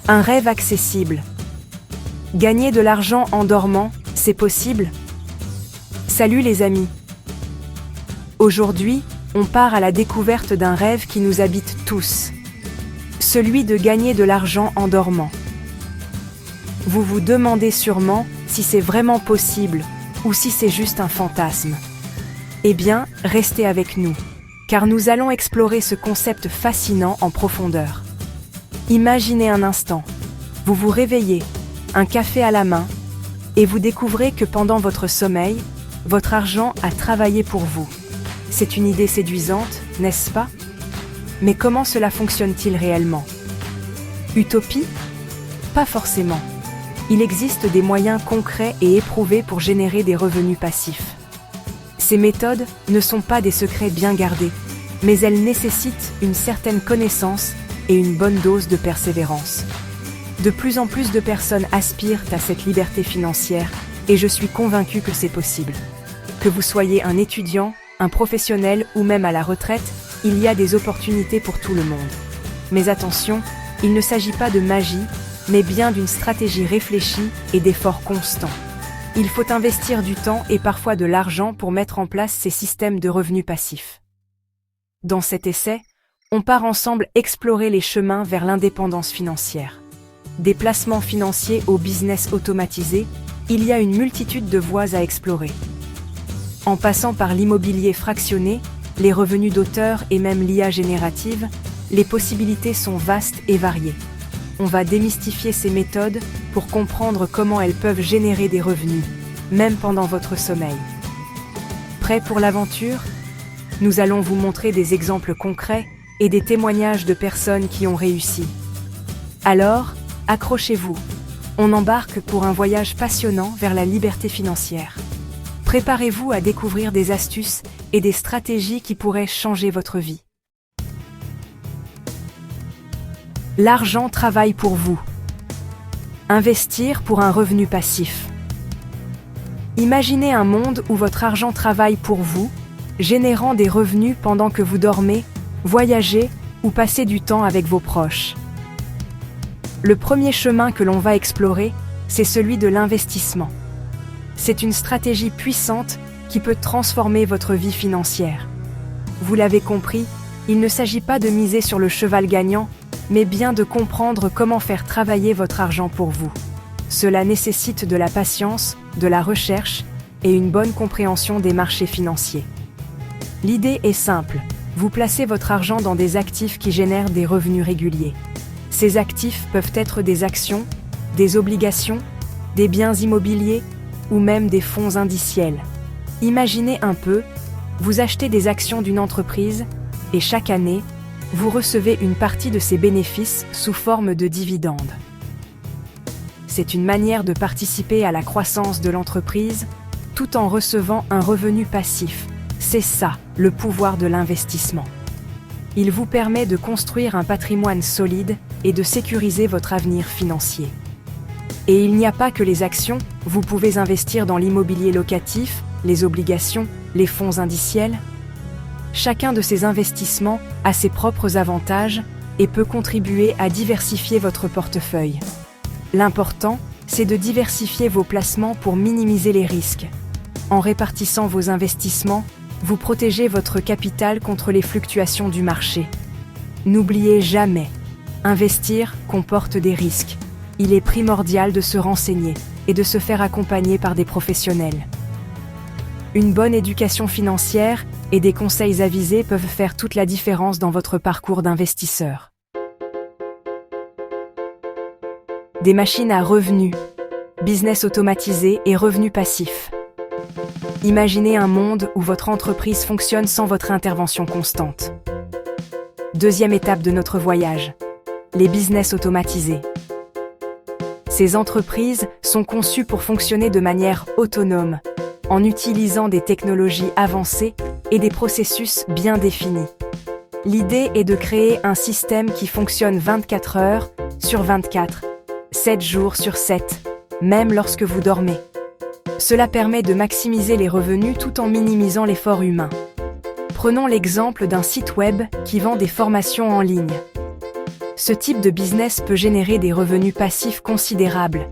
Un rêve accessible. Gagner de l'argent en dormant, c'est possible? Salut les amis. Aujourd'hui, on part à la découverte d'un rêve qui nous habite tous. Celui de gagner de l'argent en dormant. Vous vous demandez sûrement si c'est vraiment possible ou si c'est juste un fantasme. Eh bien, restez avec nous, car nous allons explorer ce concept fascinant en profondeur. Imaginez un instant, vous vous réveillez, un café à la main, et vous découvrez que pendant votre sommeil, votre argent a travaillé pour vous. C'est une idée séduisante, n'est-ce pas? Mais comment cela fonctionne-t-il réellement? Utopie? Pas forcément. Il existe des moyens concrets et éprouvés pour générer des revenus passifs. Ces méthodes ne sont pas des secrets bien gardés, mais elles nécessitent une certaine connaissance et une bonne dose de persévérance. De plus en plus de personnes aspirent à cette liberté financière et je suis convaincue que c'est possible. Que vous soyez un étudiant, un professionnel ou même à la retraite, il y a des opportunités pour tout le monde. Mais attention, il ne s'agit pas de magie, mais bien d'une stratégie réfléchie et d'efforts constants. Il faut investir du temps et parfois de l'argent pour mettre en place ces systèmes de revenus passifs. Dans cet essai, on part ensemble explorer les chemins vers l'indépendance financière. Des placements financiers au business automatisé, il y a une multitude de voies à explorer. En passant par l'immobilier fractionné, les revenus d'auteur et même l'IA générative, les possibilités sont vastes et variées. On va démystifier ces méthodes pour comprendre comment elles peuvent générer des revenus, même pendant votre sommeil. Prêt pour l'aventure? Nous allons vous montrer des exemples concrets et des témoignages de personnes qui ont réussi. Alors, accrochez-vous. On embarque pour un voyage passionnant vers la liberté financière. Préparez-vous à découvrir des astuces et des stratégies qui pourraient changer votre vie. L'argent travaille pour vous. Investir pour un revenu passif. Imaginez un monde où votre argent travaille pour vous, générant des revenus pendant que vous dormez, voyagez ou passez du temps avec vos proches. Le premier chemin que l'on va explorer, c'est celui de l'investissement. C'est une stratégie puissante qui peut transformer votre vie financière. Vous l'avez compris, il ne s'agit pas de miser sur le cheval gagnant, mais bien de comprendre comment faire travailler votre argent pour vous. Cela nécessite de la patience, de la recherche et une bonne compréhension des marchés financiers. L'idée est simple, vous placez votre argent dans des actifs qui génèrent des revenus réguliers. Ces actifs peuvent être des actions, des obligations, des biens immobiliers ou même des fonds indiciels. Imaginez un peu, vous achetez des actions d'une entreprise et chaque année, vous recevez une partie de ses bénéfices sous forme de dividendes. C'est une manière de participer à la croissance de l'entreprise tout en recevant un revenu passif. C'est ça, le pouvoir de l'investissement. Il vous permet de construire un patrimoine solide et de sécuriser votre avenir financier. Et il n'y a pas que les actions, vous pouvez investir dans l'immobilier locatif, les obligations, les fonds indiciels. Chacun de ces investissements a ses propres avantages et peut contribuer à diversifier votre portefeuille. L'important, c'est de diversifier vos placements pour minimiser les risques. En répartissant vos investissements, vous protégez votre capital contre les fluctuations du marché. N'oubliez jamais, investir comporte des risques. Il est primordial de se renseigner et de se faire accompagner par des professionnels. Une bonne éducation financière et des conseils avisés peuvent faire toute la différence dans votre parcours d'investisseur. Des machines à revenus, business automatisé et revenus passifs. Imaginez un monde où votre entreprise fonctionne sans votre intervention constante. Deuxième étape de notre voyage, les business automatisés. Ces entreprises sont conçues pour fonctionner de manière autonome, en utilisant des technologies avancées et des processus bien définis. L'idée est de créer un système qui fonctionne 24 heures sur 24, 7 jours sur 7, même lorsque vous dormez. Cela permet de maximiser les revenus tout en minimisant l'effort humain. Prenons l'exemple d'un site web qui vend des formations en ligne. Ce type de business peut générer des revenus passifs considérables.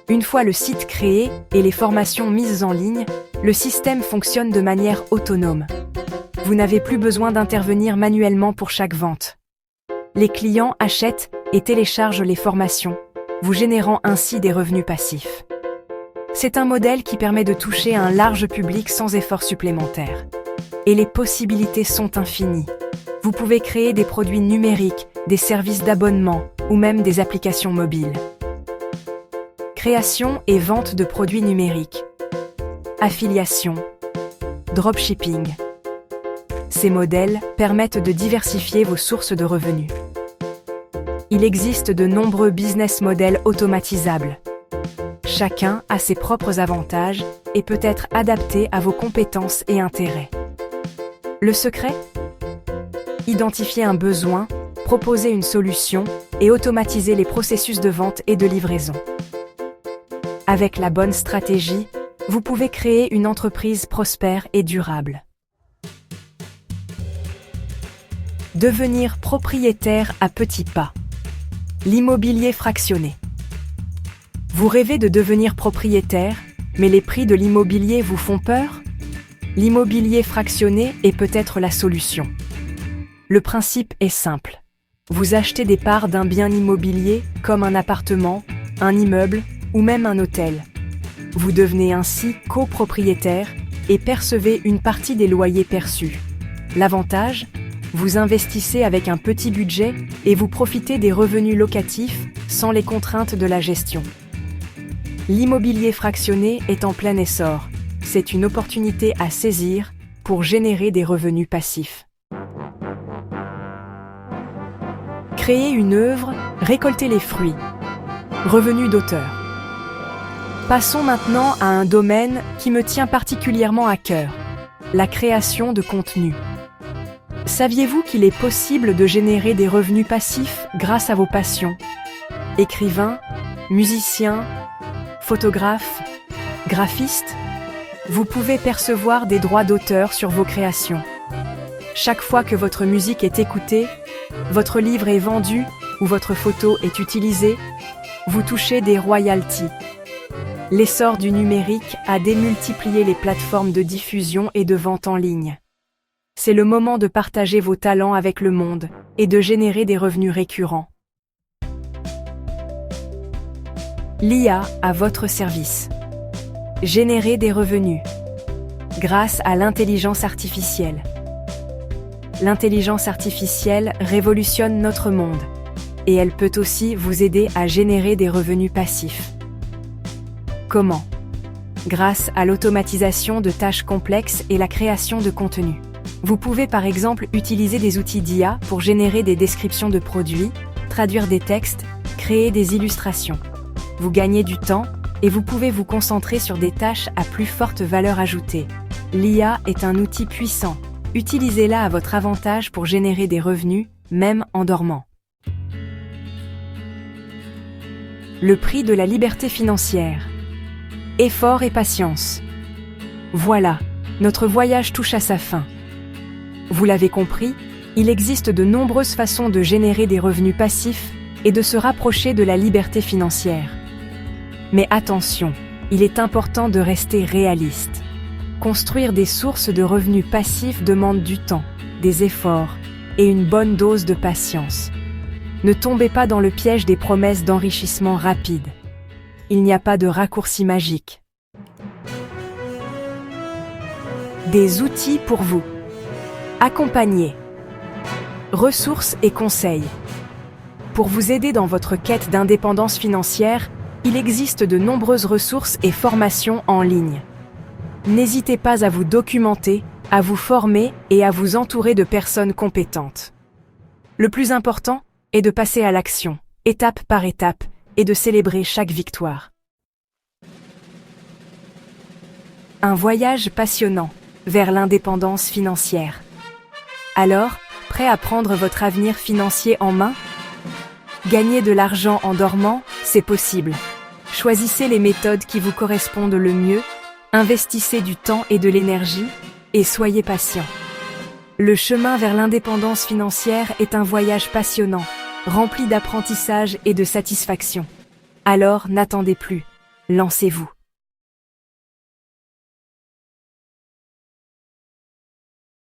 Une fois le site créé et les formations mises en ligne, le système fonctionne de manière autonome. Vous n'avez plus besoin d'intervenir manuellement pour chaque vente. Les clients achètent et téléchargent les formations, vous générant ainsi des revenus passifs. C'est un modèle qui permet de toucher un large public sans effort supplémentaire. Et les possibilités sont infinies. Vous pouvez créer des produits numériques, des services d'abonnement ou même des applications mobiles. Création et vente de produits numériques. Affiliation. Dropshipping. Ces modèles permettent de diversifier vos sources de revenus. Il existe de nombreux business models automatisables. Chacun a ses propres avantages et peut être adapté à vos compétences et intérêts. Le secret ? Identifier un besoin, proposer une solution et automatiser les processus de vente et de livraison. Avec la bonne stratégie, vous pouvez créer une entreprise prospère et durable. Devenir propriétaire à petits pas. L'immobilier fractionné. Vous rêvez de devenir propriétaire, mais les prix de l'immobilier vous font peur ? L'immobilier fractionné est peut-être la solution. Le principe est simple. Vous achetez des parts d'un bien immobilier, comme un appartement, un immeuble ou même un hôtel. Vous devenez ainsi copropriétaire et percevez une partie des loyers perçus. L'avantage ? Vous investissez avec un petit budget et vous profitez des revenus locatifs sans les contraintes de la gestion. L'immobilier fractionné est en plein essor. C'est une opportunité à saisir pour générer des revenus passifs. Créer une œuvre, récolter les fruits. Revenus d'auteur. Passons maintenant à un domaine qui me tient particulièrement à cœur, la création de contenu. Saviez-vous qu'il est possible de générer des revenus passifs grâce à vos passions ? Écrivain, musicien, photographe, graphiste, vous pouvez percevoir des droits d'auteur sur vos créations. Chaque fois que votre musique est écoutée, votre livre est vendu ou votre photo est utilisée, vous touchez des royalties. L'essor du numérique a démultiplié les plateformes de diffusion et de vente en ligne. C'est le moment de partager vos talents avec le monde et de générer des revenus récurrents. L'IA à votre service. Générer des revenus. Grâce à l'intelligence artificielle. L'intelligence artificielle révolutionne notre monde et elle peut aussi vous aider à générer des revenus passifs. Comment ? Grâce à l'automatisation de tâches complexes et la création de contenu. Vous pouvez par exemple utiliser des outils d'IA pour générer des descriptions de produits, traduire des textes, créer des illustrations. Vous gagnez du temps et vous pouvez vous concentrer sur des tâches à plus forte valeur ajoutée. L'IA est un outil puissant. Utilisez-la à votre avantage pour générer des revenus, même en dormant. Le prix de la liberté financière. Effort et patience. Voilà, notre voyage touche à sa fin. Vous l'avez compris, il existe de nombreuses façons de générer des revenus passifs et de se rapprocher de la liberté financière. Mais attention, il est important de rester réaliste. Construire des sources de revenus passifs demande du temps, des efforts et une bonne dose de patience. Ne tombez pas dans le piège des promesses d'enrichissement rapide. Il n'y a pas de raccourci magique. Des outils pour vous. Accompagner. Ressources et conseils. Pour vous aider dans votre quête d'indépendance financière, il existe de nombreuses ressources et formations en ligne. N'hésitez pas à vous documenter, à vous former et à vous entourer de personnes compétentes. Le plus important est de passer à l'action, étape par étape, et de célébrer chaque victoire. Un voyage passionnant vers l'indépendance financière. Alors, prêt à prendre votre avenir financier en main ? Gagner de l'argent en dormant, c'est possible. Choisissez les méthodes qui vous correspondent le mieux, investissez du temps et de l'énergie, et soyez patient. Le chemin vers l'indépendance financière est un voyage passionnant, rempli d'apprentissage et de satisfaction. Alors n'attendez plus, lancez-vous.